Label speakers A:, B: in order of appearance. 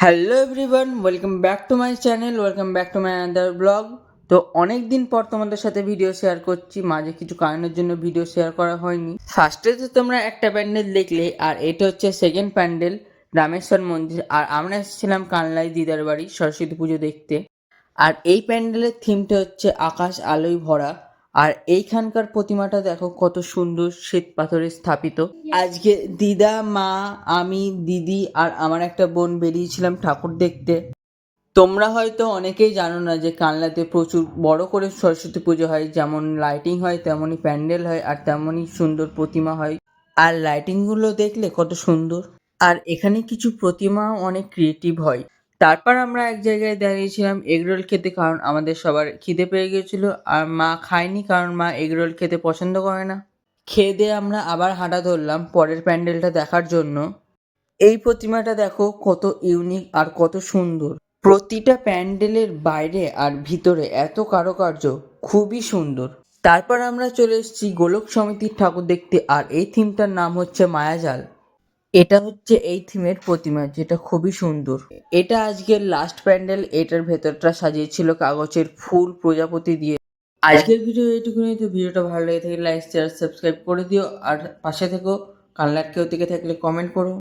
A: Hello everyone, welcome back to my channel, welcome back to my another blog. তো অনেক দিন পর তোমাদের সাথে ভিডিও শেয়ার করছি। মাঝে কিছু কারণের জন্য ভিডিও শেয়ার করা হয়নি। ফার্স্টে তো তোমরা একটা প্যান্ডেল দেখলে, আর এটা হচ্ছে সেকেন্ড প্যান্ডেল, রামেশ্বর মন্দির। আর আমরা এসেছিলাম কানলাই দিদার বাড়ি সরস্বতী পুজো দেখতে। আর এই প্যান্ডেলের থিমটা হচ্ছে আকাশ আলোয় ভরা। আর এইখানকার প্রতিমাটা দেখো কত সুন্দর শ্বেত পাথরে স্থাপিত। আজকে দিদা, মা, আমি, দিদি আর আমার একটা বোন বেরিয়েছিলাম ঠাকুর দেখতে। তোমরা হয়তো অনেকেই জানো না যে কানলাতে প্রচুর বড় করে সরস্বতী পুজো হয়। যেমন লাইটিং হয়, তেমনই প্যান্ডেল হয়, আর তেমনই সুন্দর প্রতিমা হয়। আর লাইটিংগুলো দেখলে কত সুন্দর। আর এখানে কিছু প্রতিমাও অনেক ক্রিয়েটিভ হয়। তারপর আমরা এক জায়গায় দাঁড়িয়েছিলাম এগরোল খেতে, কারণ আমাদের সবার খিদে পেয়ে গিয়েছিল। আর মা খায়নি, কারণ মা এগরোল খেতে পছন্দ করে না। খেয়ে দিয়ে আমরা আবার হাঁটা ধরলাম পরের প্যান্ডেলটা দেখার জন্য। এই প্রতিমাটা দেখো কত ইউনিক আর কত সুন্দর। প্রতিটা প্যান্ডেলের বাইরে আর ভিতরে এত কারুকার্য, খুবই সুন্দর। তারপর আমরা চলে এসেছি গোলক সমিতির ঠাকুর দেখতে, আর এই থিমটার নাম হচ্ছে মায়াজাল। এটা হচ্ছে এই থিমের প্রতিমা, যেটা খুবই সুন্দর। এটা আজকের লাস্ট প্যান্ডেল। এটার ভেতরটা সাজিয়েছিল কাগজের ফুল প্রজাপতি দিয়ে। আজকের ভিডিও এইটুকুনি। তো ভিডিওটা ভালো লেগে থাকলে লাইক শেয়ার সাবস্ক্রাইব করে দিও, আর পাশে থেকো। কান্নার কেউ থেকে থাকলে কমেন্ট করো।